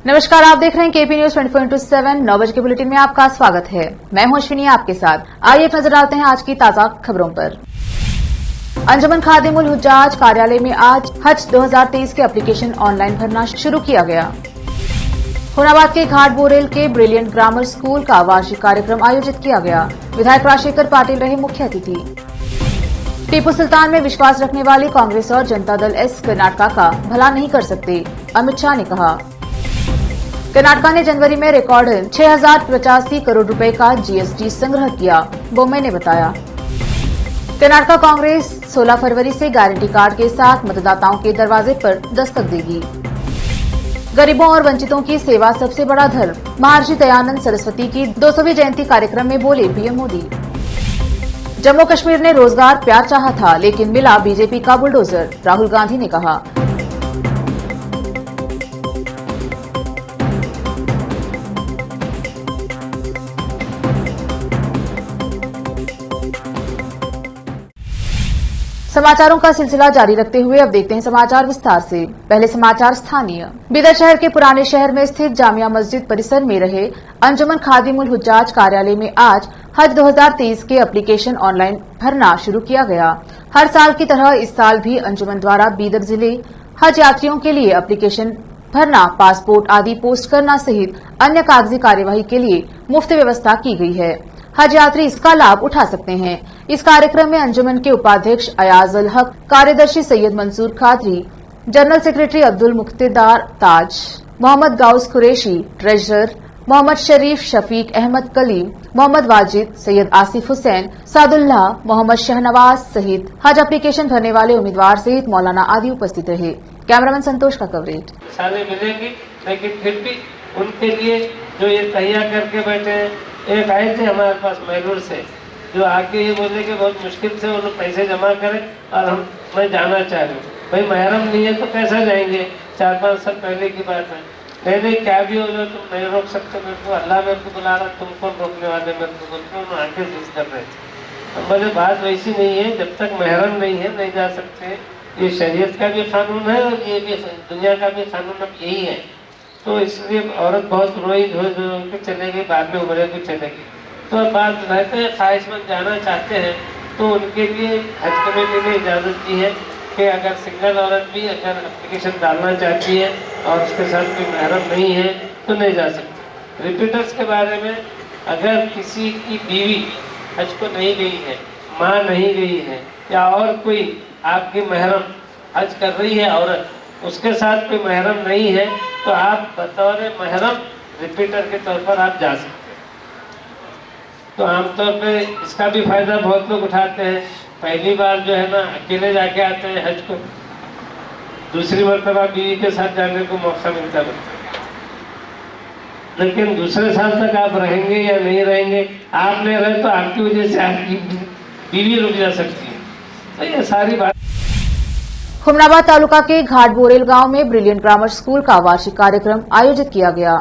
नमस्कार, आप देख रहे हैं केपी न्यूज 24/7। 9 बजे के बुलेटिन में आपका स्वागत है। मैं हूं अश्विनी आपके साथ। आइए नजर डालते हैं आज की ताजा खबरों पर। अंजुमन खादिमुल हुज्जाज कार्यालय में आज हज 2023 के एप्लीकेशन ऑनलाइन भरना शुरू किया गया। हुनाबाद के घाट बोरेल के ब्रिलियंट ग्रामर स्कूल का वार्षिक कार्यक्रम आयोजित किया गया। विधायक राजशेखर पाटिल रहे मुख्य अतिथि। टीपू सुल्तान में विश्वास रखने वाली कांग्रेस और जनता दल एस कर्नाटका का भला नहीं कर सकते, अमित शाह ने कहा। कर्नाटका ने जनवरी में रिकॉर्ड 6,085 करोड़ रुपए का जीएसटी संग्रह किया, बोम्मे ने बताया। कर्नाटका कांग्रेस 16 फरवरी से गारंटी कार्ड के साथ मतदाताओं के दरवाजे पर दस्तक देगी। गरीबों और वंचितों की सेवा सबसे बड़ा धर्म, महर्षि दयानंद सरस्वती की 200वीं जयंती कार्यक्रम में बोले पीएम मोदी। जम्मू कश्मीर ने रोजगार प्यार चाहा था, लेकिन मिला बीजेपी का बुलडोजर, राहुल गांधी ने कहा। समाचारों का सिलसिला जारी रखते हुए अब देखते हैं समाचार विस्तार से। पहले समाचार स्थानीय। बीदर शहर के पुराने शहर में स्थित जामिया मस्जिद परिसर में रहे अंजुमन खादिमुल हुज्जाज कार्यालय में आज हज 2023 के एप्लीकेशन ऑनलाइन भरना शुरू किया गया। हर साल की तरह इस साल भी अंजुमन द्वारा बीदर जिले हज यात्रियों के लिए एप्लीकेशन भरना, पासपोर्ट आदि पोस्ट करना सहित अन्य कागजी कार्यवाही के लिए मुफ्त व्यवस्था की गई है। हज यात्री इसका लाभ उठा सकते हैं। इस कार्यक्रम में अंजुमन के उपाध्यक्ष अयाज अल हक, कार्यदर्शी सैयद मंसूर खादरी, जनरल सेक्रेटरी अब्दुल मुख्तिदार ताज, मोहम्मद गाउस कुरैशी, ट्रेजरर मोहम्मद शरीफ, शफीक अहमद कलीम, मोहम्मद वाजिद, सैयद आसिफ हुसैन, सादुल्लाह, मोहम्मद शहनवाज सहित हज एप्लीकेशन भरने वाले उम्मीदवार सहित मौलाना आदि उपस्थित रहे। कैमरामैन संतोष का कवरेज। सारे मिलेंगी, लेकिन फिर भी उनके लिए जो ये तैयार करके बैठे हैं, एक आए थे हमारे पास मैलूर से, जो आके ये बोले कि बहुत मुश्किल से उन्होंने पैसे जमा करें और मैं जाना चाह रहा हूँ। भाई महरम नहीं है तो कैसा जाएंगे? 4-5 साल पहले की बात है। नहीं क्या भी हो जाए तुम नहीं रोक सकते मेरे को, अल्लाह मेरे को बुला रहा, तुम कौन रोकने वाले मेरे को बोलते। उन्होंने आके जिद कर रहे थे। तो मुझे बात वैसी नहीं है, जब तक महरम नहीं है नहीं जा सकते। ये शरीयत का भी कानून है और ये भी दुनिया का भी कानून अब यही है। तो इसलिए औरत बहुत रोई धो चलेगी, बाद में उम्र को चलेगी। तो बात रहते हैं ख्वाहिशमंद जाना चाहते हैं तो उनके लिए हज कमेटी ने इजाज़त दी है कि अगर सिंगल औरत भी अगर एप्लीकेशन डालना चाहती है और उसके साथ कोई महरम नहीं है तो नहीं जा सकती। रिपीटर्स के बारे में, अगर किसी की बीवी हज को नहीं गई है, माँ नहीं गई है या और कोई आपकी महरम हज कर रही है औरत, उसके साथ कोई महरम नहीं है तो आप बतौर महरम रिपीटर के तौर पर आप जा सकते हैं। तो आमतौर पे इसका भी फायदा बहुत लोग उठाते हैं। पहली बार जो है ना अकेले जाके आते हैं हज को, दूसरी मरतबा बीवी के साथ जाने को मौका मिलता है। लेकिन दूसरे साल तक आप रहेंगे या नहीं रहेंगे, आप नहीं रहे तो आपकी वजह से आपकी बीवी रुक जा सकती है। तो ये सारी बात। हुमनाबाद तालुका के घाट बोरेल गांव में ब्रिलियंट ग्रामर स्कूल का वार्षिक कार्यक्रम आयोजित किया गया।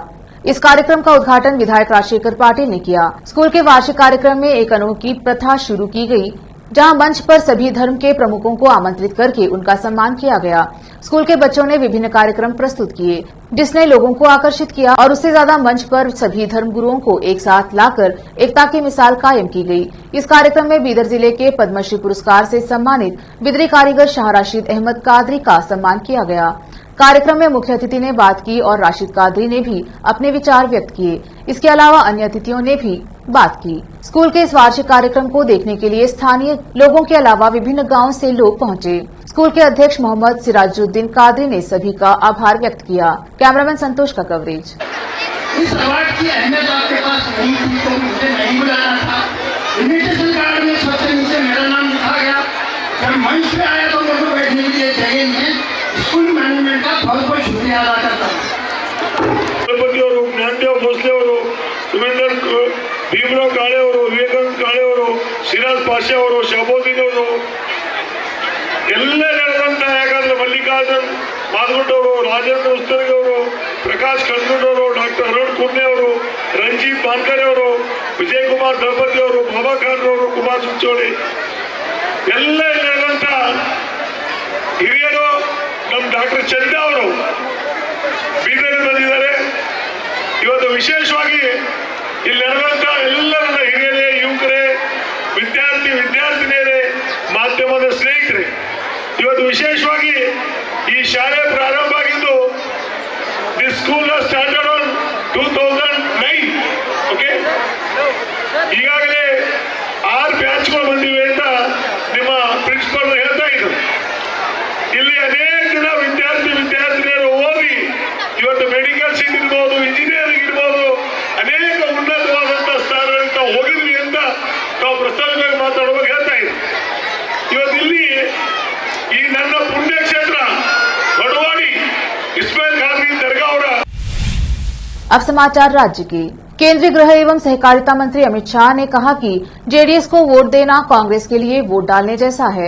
इस कार्यक्रम का उद्घाटन विधायक राजशेखर पाटिल ने किया। स्कूल के वार्षिक कार्यक्रम में एक अनोखी प्रथा शुरू की गई, जहां मंच पर सभी धर्म के प्रमुखों को आमंत्रित करके उनका सम्मान किया गया। स्कूल के बच्चों ने विभिन्न कार्यक्रम प्रस्तुत किए, जिसने लोगों को आकर्षित किया और उससे ज्यादा मंच पर सभी धर्म गुरुओं को एक साथ लाकर एकता की मिसाल कायम की गई। इस कार्यक्रम में बीदर जिले के पद्मश्री पुरस्कार से सम्मानित बिदरी कारीगर शाह राशिद अहमद कादरी का सम्मान किया गया। कार्यक्रम में मुख्य अतिथि ने बात की और राशिद कादरी ने भी अपने विचार व्यक्त किए। इसके अलावा अन्य अतिथियों ने भी बात की। स्कूल के इस वार्षिक कार्यक्रम को देखने के लिए स्थानीय लोगों के अलावा विभिन्न गांवों से लोग पहुंचे। स्कूल के अध्यक्ष मोहम्मद सिराजुद्दीन कादरी ने सभी का आभार व्यक्त किया। कैमरामैन संतोष का कवरेज। इस अवार्ड की अहमियत आपके पास नहीं थी तो मुझे नहीं बुलाना था। इन्विटेशन कार्ड में सबसे नीचे मेरा नाम लिखा गया। जब मंच पे आया तो मेरे को बैठने के लिए जगह नहीं। स्कूल मैनेजमेंट का बहुत बहुत शुक्रिया अदा करता हूँ। ज्ञानदेव भोसले ಅವರು, ಸುಮೇಂದರ್ ಭೀಮರಾವ್ ಕಾಳೆ ಅವರು, ವಿವೇಕಾನಂದ ಕಾಳೆ ಅವರು, ಸಿರಾಜ್ ಪಾಷಾ ಅವರು, ಶಹಬುದ್ದೀನ್ ಅವರು, ಎಲ್ಲ ನಡೆದಂತ ಯಾಕಂದ್ರೆ ಮಲ್ಲಿಕಾರ್ಜುನ್ ಮಾಧುಗುಡ್ ಅವರು, ರಾಜೇಂದ್ರ ಉಸ್ತರ್ಗಿ ಅವರು, ಪ್ರಕಾಶ್ ಕಣ್ಗುಡ್ ಅವರು, ಡಾಕ್ಟರ್ ಅರುಣ್ ಕುರ್ನೆ ಅವರು, ರಂಜಿತ್ ಬಾನ್ಕರೆ ಅವರು, ವಿಜಯ್ ಕುಮಾರ್ ದಳಪತಿ ಅವರು, ಬಾಬಾ ಖಾನ್ ಅವರು, ಕುಮಾರ್ ಸುಂಚೋಳಿ ಎಲ್ಲ ನಡೆದಂತ ಹಿರಿಯರು, ನಮ್ಮ ಡಾಕ್ಟರ್ ಚಂದ್ರ ಅವರು ಬೀದರ್ ಬಂದಿದ್ದಾರೆ। ವಿಶೇಷವಾಗಿ ಇಲ್ಲಿ ನಡೆದಂತ ಎಲ್ಲ ನನ್ನ ಹಿರಿಯರೇ, ಯುವಕರೇ, ವಿದ್ಯಾರ್ಥಿನಿಯರೇ, ಮಾಧ್ಯಮದ ಸ್ನೇಹಿತರೆ, ಇವತ್ತು ವಿಶೇಷವಾಗಿ ಈ ಶಾಲೆ ಪ್ರಾರಂಭ ಆಗಿದ್ದು this school started on 2009. Okay, ಈಗಾಗಲೇ 6 ಬ್ಯಾಚ್ಗಳು ಬಂದಿವೆ ಅಂತ ನಿಮ್ಮ ಪ್ರಿನ್ಸಿಪಲ್ ಹೇಳ್ತಾ ಇದ್ರು. ಇಲ್ಲಿ ಅನೇಕ ಜನ ವಿದ್ಯಾರ್ಥಿನಿಯರು ಓದಿ ಇವತ್ತು ಮೆಡಿಕಲ್ ಸೀಟ್ ಇರ್ಬೋದು, ಇಂಜಿನಿಯರಿಂಗ್ ಇರ್ಬೋದು, ಅನೇಕ ಉನ್ನತವಾದಂತಹ ಸ್ಥಾನಗಳಿಗೆ ನಾವು ಹೋಗಿದ್ವಿ ಅಂತ ನಾವು ಪ್ರಸ್ತಾವನೆ ಮಾತಾಡುವಾಗ ಹೇಳ್ತಾ ಇದ್ವಿ. ಇವತ್ತು ಇಲ್ಲಿ ಈ ನನ್ನ ಪುಣ್ಯಕ್ಷೇತ್ರ ಬಡವಾಡಿ ಇಸ್ಮಾಯಿಲ್ ಖಾದ್ರಿ ದರ್ಗಾ ಅವರ। अब समाचार राज्य के। केंद्रीय गृह एवं सहकारिता मंत्री अमित शाह ने कहा कि जेडीएस को वोट देना कांग्रेस के लिए वोट डालने जैसा है।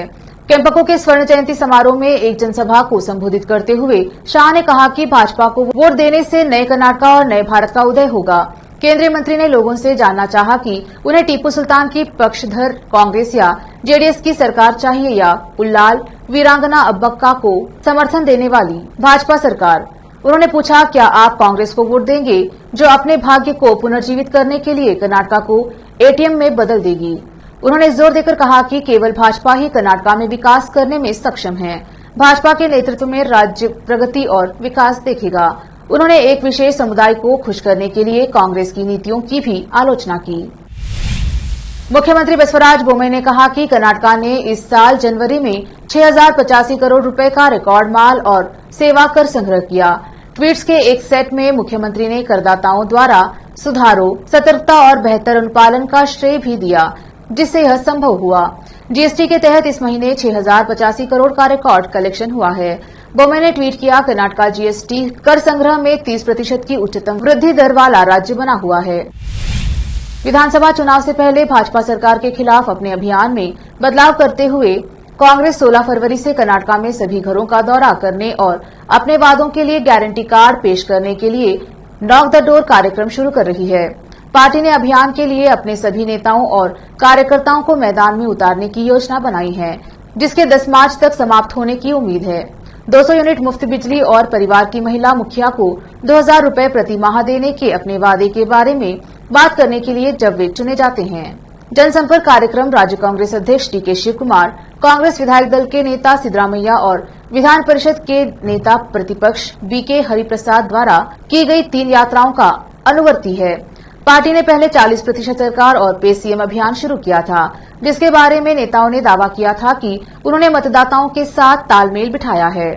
कैंपको के स्वर्ण जयंती समारोह में एक जनसभा को संबोधित करते हुए शाह ने कहा कि भाजपा को वोट देने से नए कर्नाटक और नए भारत का उदय होगा। केंद्रीय मंत्री ने लोगों से जानना चाहा कि उन्हें टीपू सुल्तान की पक्षधर कांग्रेस या जेडीएस की सरकार चाहिए या उल्लाल वीरांगना अब्बक्का को समर्थन देने वाली भाजपा सरकार। उन्होंने पूछा, क्या आप कांग्रेस को वोट देंगे जो अपने भाग्य को पुनर्जीवित करने के लिए कर्नाटक को एटीएम में बदल देगी। उन्होंने जोर देकर कहा कि केवल भाजपा ही कर्नाटक में विकास करने में सक्षम है। भाजपा के नेतृत्व में राज्य प्रगति और विकास देखेगा। उन्होंने एक विशेष समुदाय को खुश करने के लिए कांग्रेस की नीतियों की भी आलोचना की। मुख्यमंत्री बसवराज बोम्मई ने कहा कि कर्नाटक ने इस साल जनवरी में 6085 करोड़ रुपए का रिकॉर्ड माल और सेवा कर संग्रह किया। ट्वीट्स के एक सेट में मुख्यमंत्री ने करदाताओं द्वारा सुधारों, सतर्कता और बेहतर अनुपालन का श्रेय भी दिया, जिससे यह संभव हुआ। जीएसटी के तहत इस महीने 6085 करोड़ का रिकॉर्ड कलेक्शन हुआ है। बोम्मई ने ट्वीट किया, कर्नाटक जीएसटी कर संग्रह में 30% की उच्चतम वृद्धि दर वाला राज्य बना हुआ है। विधानसभा चुनाव से पहले भाजपा सरकार के खिलाफ अपने अभियान में बदलाव करते हुए कांग्रेस 16 फरवरी से कर्नाटक में सभी घरों का दौरा करने और अपने वादों के लिए गारंटी कार्ड पेश करने के लिए नॉक द डोर कार्यक्रम शुरू कर रही है। पार्टी ने अभियान के लिए अपने सभी नेताओं और कार्यकर्ताओं को मैदान में उतारने की योजना बनाई है, जिसके 10 मार्च तक समाप्त होने की उम्मीद है। 200 यूनिट मुफ्त बिजली और परिवार की महिला मुखिया को 2000 रुपए प्रति माह देने के अपने वादे के बारे में बात करने के लिए जब वे चुने जाते हैं। जनसंपर्क कार्यक्रम राज्य कांग्रेस अध्यक्ष डीके शिव कुमार, कांग्रेस विधायक दल के नेता सिद्धरामैया और विधान परिषद के नेता प्रतिपक्ष बीके हरिप्रसाद द्वारा की गई 3 यात्राओं का अनुवर्ती है। पार्टी ने पहले 40% सरकार और पे सीएम अभियान शुरू किया था, जिसके बारे में नेताओं ने दावा किया था कि उन्होंने मतदाताओं के साथ तालमेल बिठाया है।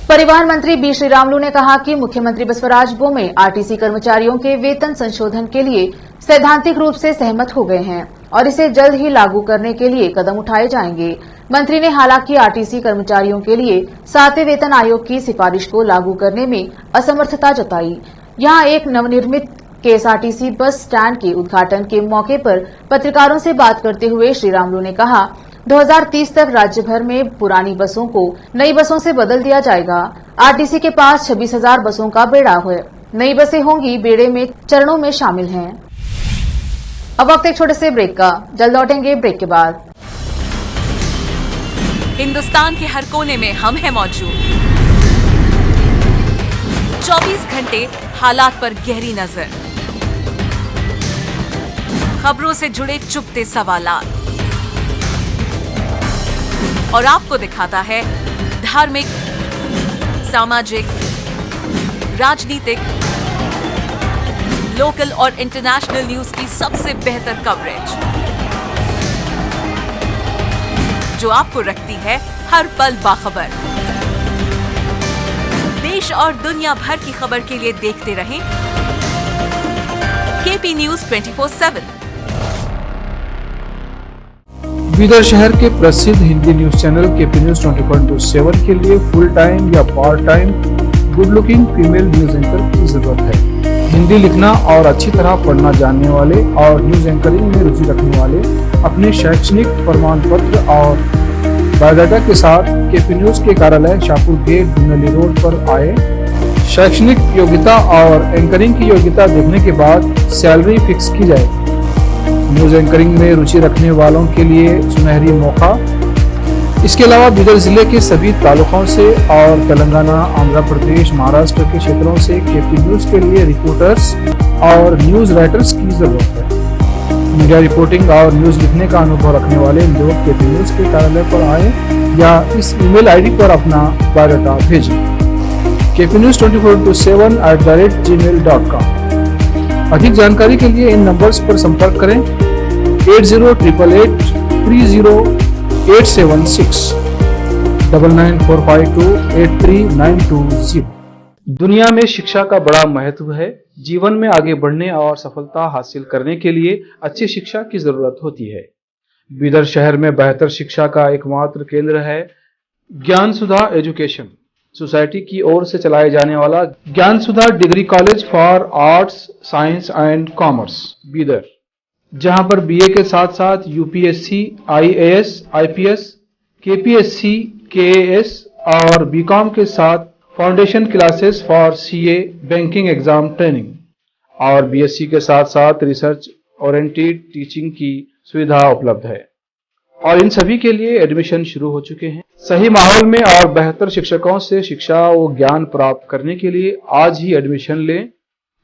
परिवहन मंत्री बी श्रीरामुलु ने कहा कि मुख्यमंत्री बसवराज बोम्मई आरटीसी कर्मचारियों के वेतन संशोधन के लिए सैद्धांतिक रूप से सहमत हो गए हैं और इसे जल्द ही लागू करने के लिए कदम उठाए जाएंगे। मंत्री ने हालांकि आरटीसी कर्मचारियों के लिए 7वें वेतन आयोग की सिफारिश को लागू करने में असमर्थता जताई। यहां एक नवनिर्मित केएसआरटीसी बस स्टैंड के उद्घाटन के मौके पर पत्रकारों से बात करते हुए श्रीरामुलु ने कहा, 2030 तक राज्य भर में पुरानी बसों को नई बसों से बदल दिया जाएगा। आरटीसी के पास 26,000 बसों का बेड़ा है। नई बसें होंगी, बेड़े में चरणों में शामिल हैं। अब वक्त एक छोटे से ब्रेक का, जल्द लौटेंगे ब्रेक के बाद। हिंदुस्तान के हर कोने में हम हैं मौजूद। 24 घंटे हालात पर गहरी नजर, खबरों से जुड़े चुपते सवालात और आपको दिखाता है धार्मिक, सामाजिक, राजनीतिक, लोकल और इंटरनेशनल न्यूज की सबसे बेहतर कवरेज, जो आपको रखती है हर पल बाखबर। देश और दुनिया भर की खबर के लिए देखते रहें केपी न्यूज 24/7। बीदर शहर के प्रसिद्ध Hindi news channel KP news 24/7 के लिए फुल टाइम या part time good looking female news anchor की जरूरत है। हिंदी लिखना और अच्छी तरह पढ़ना जानने वाले और न्यूज एंकरिंग में रुचि रखने वाले अपने शैक्षणिक प्रमाण पत्र और बायोडाटा के साथ केपी न्यूज के कार्यालय शाहपुर गेट धुनली रोड पर आए। शैक्षणिक योग्यता और एंकरिंग की योग्यता देखने के बाद सैलरी फिक्स की जाएगी। न्यूज एंकरिंग में रुचि रखने वालों के लिए सुनहरी मौका। इसके अलावा बीदर जिले के सभी तालुकों से और तेलंगाना, आंध्र प्रदेश, महाराष्ट्र के क्षेत्रों से केपी न्यूज के लिए रिपोर्टर्स और न्यूज राइटर्स की जरूरत है। मीडिया रिपोर्टिंग और न्यूज लिखने का अनुभव रखने वाले लोग केपी न्यूज के कार्यालय पर आए या इस ईमेल आईडी पर अपना बायोडाटा भेजें kpnews24/gmail.com। अधिक जानकारी के लिए इन नंबर्स पर संपर्क करें 8088300876 9945283920। दुनिया में शिक्षा का बड़ा महत्व है। जीवन में आगे बढ़ने और सफलता हासिल करने के लिए अच्छी शिक्षा की जरूरत होती है। बीदर शहर में बेहतर शिक्षा का एकमात्र केंद्र है ज्ञान सुधा एजुकेशन सोसाइटी की ओर से चलाए जाने वाला Gyan Sudha degree college for arts, science and commerce Bidar, जहां पर बीए के साथ साथ UPSC, IAS, IPS, KPSC, KAS और बीकॉम के साथ foundation classes for CA, banking exam training और बीएससी के साथ साथ रिसर्च ओरिएंटेड टीचिंग की सुविधा उपलब्ध है और इन सभी के लिए एडमिशन शुरू हो चुके हैं। सही माहौल में और बेहतर शिक्षकों से शिक्षा व ज्ञान प्राप्त करने के लिए आज ही एडमिशन लें।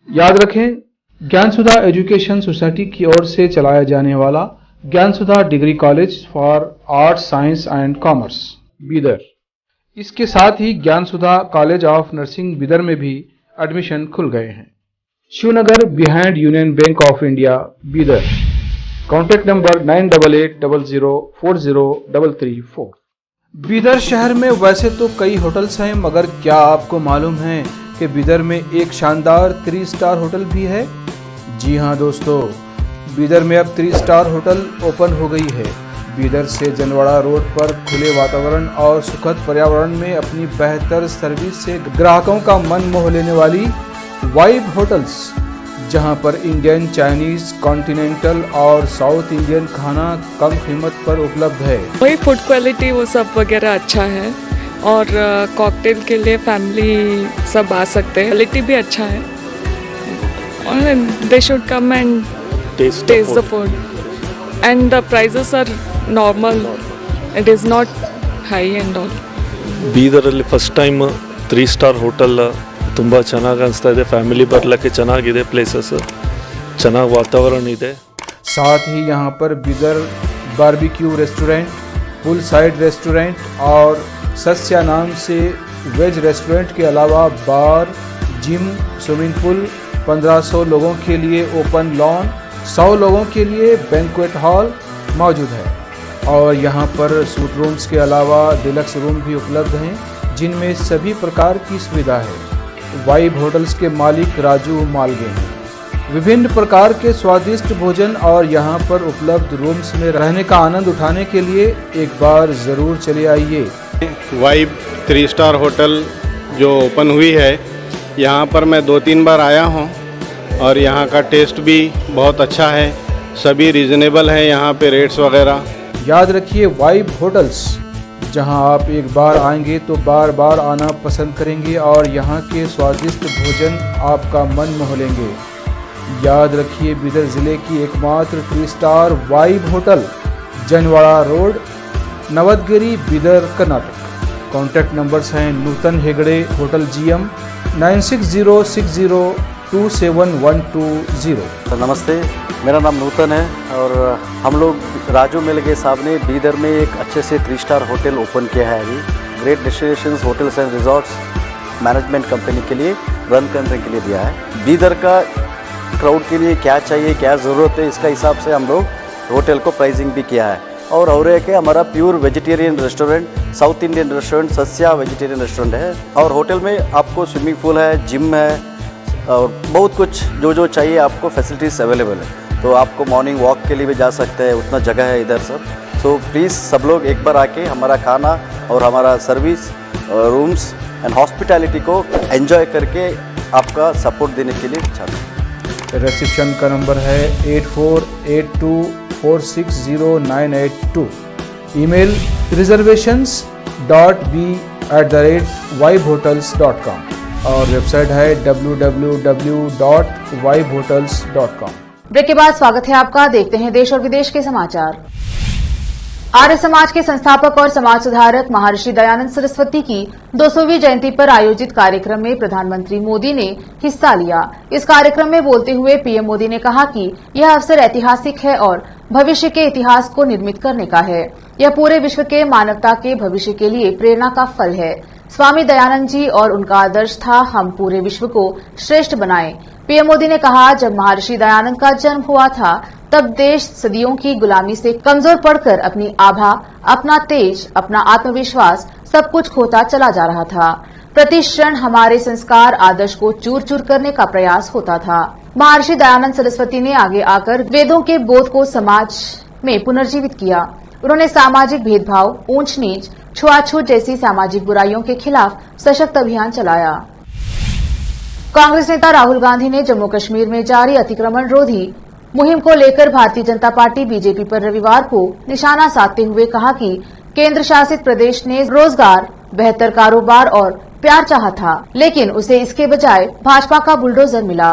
याद रखें, ज्ञान सुधा एजुकेशन सोसाइटी की ओर से चलाया जाने वाला Gyan Sudha degree college for arts, science and commerce Bidar, इसके साथ ही Gyan Sudha college of nursing Bidar में भी एडमिशन खुल गए हैं। Shivnagar behind union bank of India Bidar. Contact number 988800403334। Bidar शहर में वैसे तो कई होटल्स हैं, मगर क्या आपको मालूम है कि बीदर में एक शानदार 3 स्टार होटल भी है? जी हाँ दोस्तों, बीदर में अब 3 स्टार होटल ओपन हो गई है। बीदर से जनवाड़ा रोड पर खुले वातावरण और सुखद पर्यावरण में अपनी बेहतर सर्विस से ग्राहकों का मन मोह लेने वाली वाइब होटल्स, जहां पर इंडियन, चाइनीज, कॉन्टिनेंटल और साउथ इंडियन खाना कम कीमत पर उपलब्ध है। वही फूड क्वालिटी वो सब वगैरह अच्छा है और कॉकटेल के लिए फैमिली सब आ सकते हैं। क्वालिटी भी अच्छा है और they should come and taste the food and the prices are normal, it is not high and all. ಬೀದರಲ್ಲಿ ಫಸ್ಟ್ ಟೈಮ್ 3 ಸ್ಟಾರ್ ಹೋಟೆಲ್ ತುಂಬ ಚೆನ್ನಾಗಿ ಅನಿಸ್ತಾ ಇದೆ. ಫ್ಯಾಮಿಲಿ ಬರಲಿಕ್ಕೆ ಚೆನ್ನಾಗಿದೆ, ಪ್ಲೇಸಸ್ ಚೆನ್ನಾಗಿ ವಾತಾವರಣ ಇದೆ. साथ ही यहाँ पर बीदर बारबेक्यू रेस्टोरेंट, पुल साइड रेस्टोरेंट और सस्या नाम से वेज रेस्टोरेंट के अलावा बार, जिम, स्विमिंग पूल, 1500 लोगों के लिए ओपन लॉन, 100 लोगों के लिए बैंक्वेट हॉल मौजूद है और यहाँ पर सूट रूम्स के अलावा डिलक्स रूम भी उपलब्ध हैं, जिनमें सभी प्रकार की सुविधा है। वाइब होटल्स के मालिक राजू मालगे हैं। विभिन्न प्रकार के स्वादिष्ट भोजन और यहाँ पर उपलब्ध रूम्स में रहने का आनंद उठाने के लिए एक बार ज़रूर चले आइए। वाइब 3 स्टार होटल जो ओपन हुई है, यहाँ पर मैं 2-3 बार आया हूँ और यहाँ का टेस्ट भी बहुत अच्छा है। सभी रीजनेबल हैं यहाँ पे रेट्स वगैरह। याद रखिए, वाइब होटल्स, जहां आप एक बार आएंगे तो बार बार आना पसंद करेंगे और यहाँ के स्वादिष्ट भोजन आपका मन मोह लेंगे। याद रखिए, बीदर जिले की एकमात्र 3 star vibe hotel, Janwada road, Navadgiri, Bidar, Karnataka. Contact numbers हैं नूतन हेगड़े, होटल GM 9606027120। नमस्ते, मेरा नाम नूतन है और हम लोग राजू मिलगे साहब ने बीदर में एक अच्छे से 3 स्टार होटल ओपन किया है अभी। Great destinations hotels and resorts management company के लिए रन करने के लिए दिया है। बीदर का क्राउड के लिए क्या चाहिए, क्या ज़रूरत है, इसका हिसाब से हम लोग होटल को प्राइसिंग भी किया है। और एक है हमारा pure vegetarian restaurant, south Indian restaurant, Sasya vegetarian restaurant है और होटल में आपको स्विमिंग पूल है, जिम है और बहुत कुछ जो चाहिए आपको फैसिलिटीज़ अवेलेबल है। तो आपको मॉर्निंग वॉक के लिए भी जा सकते हैं, उतना जगह है इधर सब। सो प्लीज़ सब लोग एक बार आके हमारा खाना और हमारा सर्विस, रूम्स एंड हॉस्पिटैलिटी को एंजॉय करके आपका सपोर्ट देने के लिए चाहते हैं। रिसेप्शन का नंबर है 8482460982। ईमेल reservations.b@vibehotels.com और वेबसाइट है www.vibehotels.com। ब्रेक के बाद स्वागत है आपका। देखते हैं देश और विदेश के समाचार। आर्य समाज के संस्थापक और समाज सुधारक महर्षि दयानंद सरस्वती की 200वीं जयंती पर आयोजित कार्यक्रम में प्रधानमंत्री मोदी ने हिस्सा लिया। इस कार्यक्रम में बोलते हुए पीएम मोदी ने कहा कि यह अवसर ऐतिहासिक है और भविष्य के इतिहास को निर्मित करने का है। यह पूरे विश्व के मानवता के भविष्य के लिए प्रेरणा का फल है। स्वामी दयानंद जी और उनका आदर्श था, हम पूरे विश्व को श्रेष्ठ बनाएं। पीएम मोदी ने कहा, जब महर्षि दयानंद का जन्म हुआ था तब देश सदियों की गुलामी से कमजोर पड़कर अपनी आभा, अपना तेज, अपना आत्मविश्वास सब कुछ खोता चला जा रहा था। प्रति क्षण हमारे संस्कार आदर्श को चूर चूर करने का प्रयास होता था। महर्षि दयानंद सरस्वती ने आगे आकर वेदों के बोध को समाज में पुनर्जीवित किया। उन्होंने सामाजिक भेदभाव, ऊंच नीच, छुआछूत जैसी सामाजिक बुराइयों के खिलाफ सशक्त अभियान चलाया। कांग्रेस नेता राहुल गांधी ने जम्मू कश्मीर में जारी अतिक्रमण रोधी मुहिम को लेकर भारतीय जनता पार्टी बीजेपी पर रविवार को निशाना साधते हुए कहा कि केंद्र शासित प्रदेश ने रोजगार, बेहतर कारोबार और प्यार चाहा था, लेकिन उसे इसके बजाय भाजपा का बुलडोजर मिला।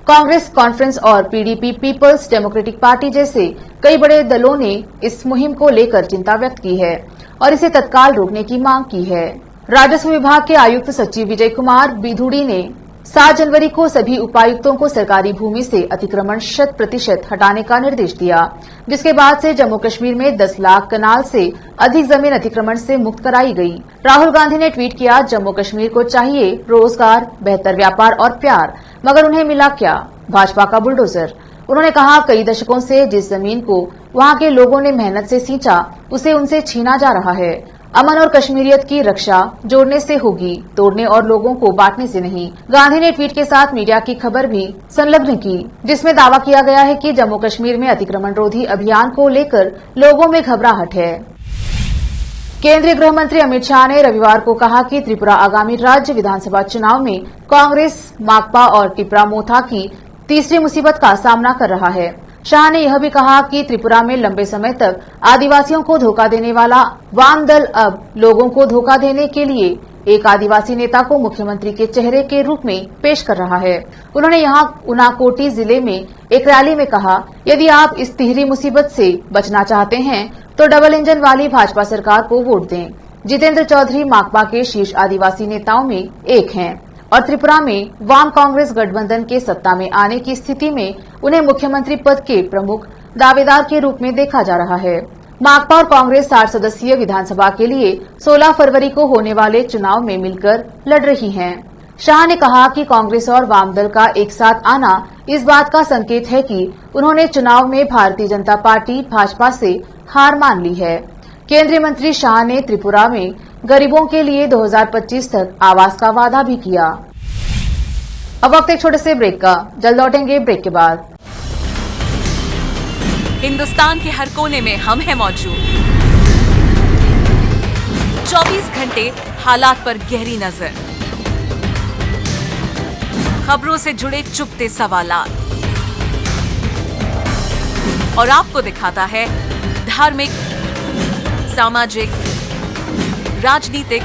कांग्रेस, कॉन्फ्रेंस और पीडीपी, पीपल्स डेमोक्रेटिक पार्टी जैसे कई बड़े दलों ने इस मुहिम को लेकर चिंता व्यक्त की है और इसे तत्काल रोकने की मांग की है। राजस्व विभाग के आयुक्त सचिव विजय कुमार बिधूड़ी ने 7 जनवरी को सभी उपायुक्तों को सरकारी भूमि से अतिक्रमण 100% हटाने का निर्देश दिया, जिसके बाद से जम्मू कश्मीर में 10 लाख कनाल से अधिक जमीन अतिक्रमण से मुक्त कराई गई। राहुल गांधी ने ट्वीट किया, जम्मू कश्मीर को चाहिए रोजगार, बेहतर व्यापार और प्यार, मगर उन्हें मिला क्या? भाजपा का बुलडोजर। उन्होंने कहा, कई दशकों से जिस जमीन को वहां के लोगों ने मेहनत से सींचा, उसे उनसे छीना जा रहा है। अमन और कश्मीरियत की रक्षा जोड़ने से होगी, तोड़ने और लोगों को बांटने से नहीं। गांधी ने ट्वीट के साथ मीडिया की खबर भी संलग्न की, जिसमें दावा किया गया है कि जम्मू कश्मीर में अतिक्रमण रोधी अभियान को लेकर लोगों में घबराहट है। केंद्रीय गृह मंत्री अमित शाह ने रविवार को कहा कि त्रिपुरा आगामी राज्य विधानसभा चुनाव में कांग्रेस, माकपा और टिपरा मोथा की तीसरी मुसीबत का सामना कर रहा है। शाह ने यह भी कहा कि त्रिपुरा में लंबे समय तक आदिवासियों को धोखा देने वाला वाम दल अब लोगों को धोखा देने के लिए एक आदिवासी नेता को मुख्यमंत्री के चेहरे के रूप में पेश कर रहा है। उन्होंने यहां उनाकोटी जिले में एक रैली में कहा, यदि आप इस तिहरी मुसीबत से बचना चाहते हैं तो डबल इंजन वाली भाजपा सरकार को वोट दें। जितेंद्र चौधरी माकपा के शीर्ष आदिवासी नेताओं में एक हैं और त्रिपुरा में वाम कांग्रेस गठबंधन के सत्ता में आने की स्थिति में उन्हें मुख्यमंत्री पद के प्रमुख दावेदार के रूप में देखा जा रहा है। माकपा और कांग्रेस 60 सदस्यीय विधानसभा के लिए 16 फरवरी को होने वाले चुनाव में मिलकर लड़ रही हैं। शाह ने कहा कि कांग्रेस और वाम दल का एक साथ आना इस बात का संकेत है कि उन्होंने चुनाव में भारतीय जनता पार्टी भाजपा से हार मान ली है। केंद्रीय मंत्री शाह ने त्रिपुरा में गरीबों के लिए 2025 तक आवास का वादा भी किया। अब वक्त एक छोटे से ब्रेक का, जल्द लौटेंगे ब्रेक के बाद। हिंदुस्तान के हर कोने में हम हैं मौजूद। 24 घंटे हालात पर गहरी नजर, खबरों से जुड़े चुपते सवालात और आपको दिखाता है धार्मिक, सामाजिक, राजनीतिक,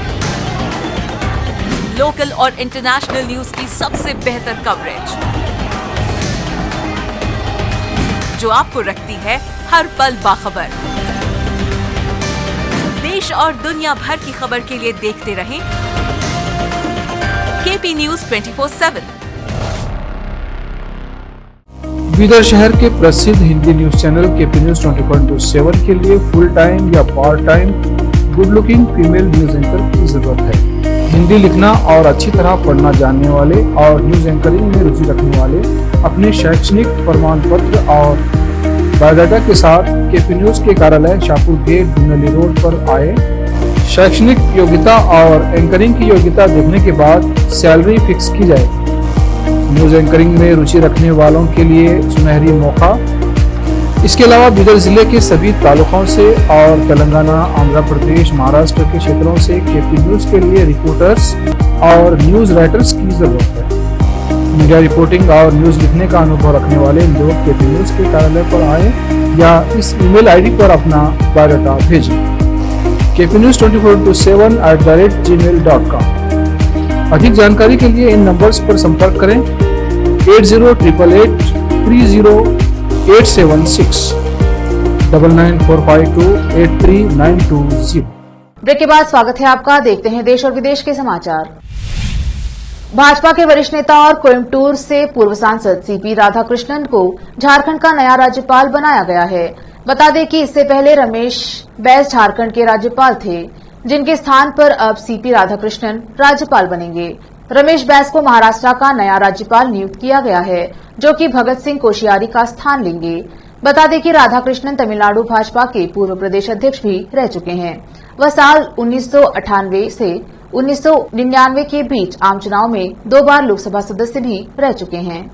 लोकल और इंटरनेशनल न्यूज की सबसे बेहतर कवरेज, जो आपको रखती है हर पल बाखबर। देश और दुनिया भर की खबर के लिए देखते रहें केपी न्यूज 24/7। बीदर शहर के प्रसिद्ध Hindi news channel KP news 24/7 के लिए फुल टाइम या part time good looking female news anchor की जरूरत है। हिंदी लिखना और अच्छी तरह पढ़ना जानने वाले और न्यूज एंकरिंग में रुचि रखने वाले अपने शैक्षणिक प्रमाण पत्र और बायोडाटा के साथ केपी न्यूज के कार्यालय शाहपुर गेट, धुनली रोड पर आए। शैक्षणिक योग्यता और एंकरिंग की योग्यता देखने के बाद सैलरी फिक्स की जाए। न्यूज एंकरिंग में रुचि रखने वालों के लिए सुनहरी मौका। इसके अलावा बीदर जिले के सभी तालुकों से और तेलंगाना, आंध्र प्रदेश, महाराष्ट्र के क्षेत्रों से केपी न्यूज के लिए रिपोर्टर्स और न्यूज राइटर्स की जरूरत है। मीडिया रिपोर्टिंग और न्यूज लिखने का अनुभव रखने वाले लोग केपी न्यूज के कार्यालय पर आए या इस ईमेल आईडी पर अपना बायोडाटा भेजें। kpnews24/7@gmail.com। अधिक जानकारी के लिए इन नंबर्स पर संपर्क करें 8088830876, 9945283920। ब्रेक के बाद स्वागत है आपका। देखते हैं देश और विदेश के समाचार। भाजपा के वरिष्ठ नेता और कोयम्बटूर से पूर्व सांसद सीपी राधाकृष्णन को झारखंड का नया राज्यपाल बनाया गया है। बता दें कि इससे पहले रमेश बैस झारखंड के राज्यपाल थे, जिनके स्थान पर अब सीपी राधाकृष्णन राज्यपाल बनेंगे। रमेश बैस को महाराष्ट्र का नया राज्यपाल नियुक्त किया गया है, जो कि भगत सिंह कोश्यारी का स्थान लेंगे। बता दें कि राधाकृष्णन तमिलनाडु भाजपा के पूर्व प्रदेश अध्यक्ष भी रह चुके हैं। वह साल 1998 से 1999 के बीच आम चुनाव में 2 बार लोकसभा सदस्य भी रह चुके हैं।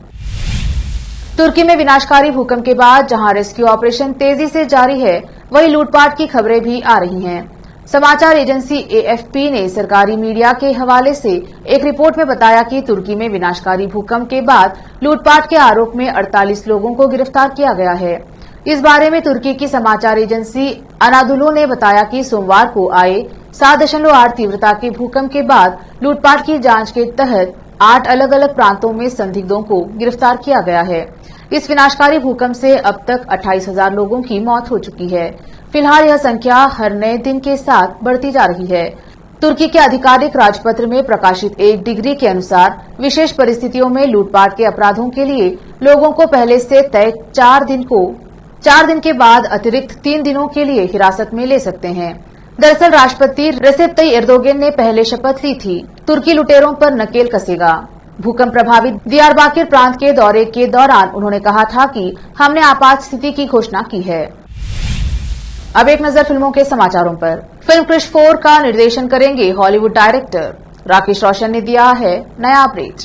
तुर्की में विनाशकारी भूकंप के बाद जहां रेस्क्यू ऑपरेशन तेजी से जारी है, वहीं लूटपाट की खबरें भी आ रही हैं। समाचार एजेंसी एएफपी ने सरकारी मीडिया के हवाले से एक रिपोर्ट में बताया कि तुर्की में विनाशकारी भूकंप के बाद लूटपाट के आरोप में 48 लोगों को गिरफ्तार किया गया है। इस बारे में तुर्की की समाचार एजेंसी अनादुलू ने बताया कि सोमवार को आए 7.8 तीव्रता के भूकंप के बाद लूटपाट की जांच के तहत 8 अलग अलग प्रांतों में संदिग्धों को गिरफ्तार किया गया है। इस विनाशकारी भूकंप से अब तक 28,000 लोगों की मौत हो चुकी है। फिलहाल यह संख्या हर नए दिन के साथ बढ़ती जा रही है। तुर्की के आधिकारिक राजपत्र में प्रकाशित एक डिग्री के अनुसार विशेष परिस्थितियों में लूटपाट के अपराधों के लिए लोगों को पहले से तय 4 दिन के बाद अतिरिक्त 3 दिनों के लिए हिरासत में ले सकते हैं। दरअसल राष्ट्रपति रेसेप तय्यिप एर्दोगन ने पहले शपथ ली थी, तुर्की लुटेरों पर नकेल कसेगा। भूकंप प्रभावित दियारबाकिर प्रांत के दौरे के दौरान उन्होंने कहा था कि हमने आपात स्थिति की घोषणा की है। अब एक नजर फिल्मों के समाचारों पर। फिल्म क्रिश 4 का निर्देशन करेंगे हॉलीवुड डायरेक्टर राकेश रोशन ने दिया है नया अपडेट।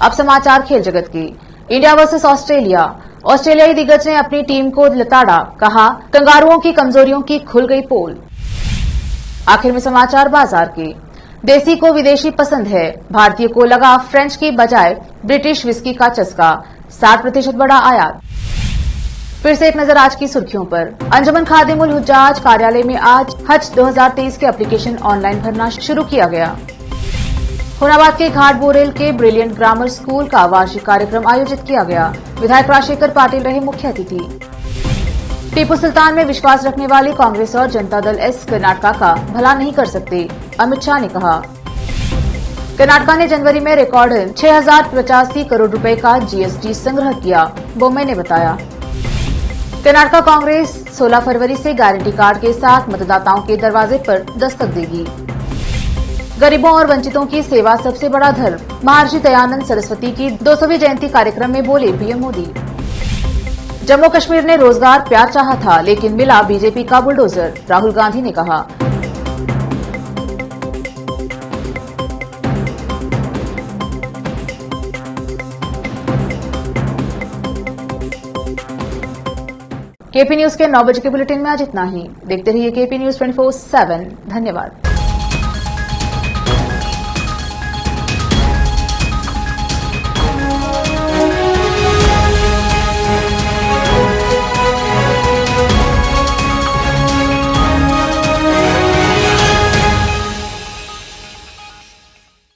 अब समाचार खेल जगत की। India versus Australia. ऑस्ट्रेलियाई दिग्गज ने अपनी टीम को लताड़ा, कहा कंगारुओं की कमजोरियों की खुल गई पोल। आखिर में समाचार बाजार के। देसी को विदेशी पसंद है, भारतीय को लगा फ्रेंच की बजाय ब्रिटिश विस्की का चस्का, 60% बढ़ा आयात। फिर से एक नजर आज की सुर्खियों पर। अंजुमन खादिमुल हुज्जाज कार्यालय में आज हज 2023 के एप्लीकेशन ऑनलाइन भरना शुरू किया गया। हुनाबाद के घाट बोरेल के ब्रिलियंट ग्रामर स्कूल का वार्षिक कार्यक्रम आयोजित किया गया। विधायक राजशेखर पाटिल रहे मुख्य अतिथि। टीपू सुल्तान में विश्वास रखने वाली कांग्रेस और जनता दल एस कर्नाटका का भला नहीं कर सकते, अमित शाह ने कहा। कर्नाटका ने जनवरी में रिकॉर्ड 6,085 करोड़ रुपए का जीएसटी संग्रह किया, बोम्मे ने बताया। कर्नाटका कांग्रेस 16 फरवरी से गारंटी कार्ड के साथ मतदाताओं के दरवाजे पर दस्तक देगी। गरीबों और वंचितों की सेवा सबसे बड़ा धर्म, महर्षि दयानंद सरस्वती की 200वीं जयंती कार्यक्रम में बोले पीएम मोदी। जम्मू कश्मीर ने रोजगार प्यार चाहा था, लेकिन मिला बीजेपी का बुलडोजर, राहुल गांधी ने कहा। केपी न्यूज के 9 बजे के बुलेटिन में आज इतना ही। देखते रहिए केपी न्यूज 24/7। धन्यवाद।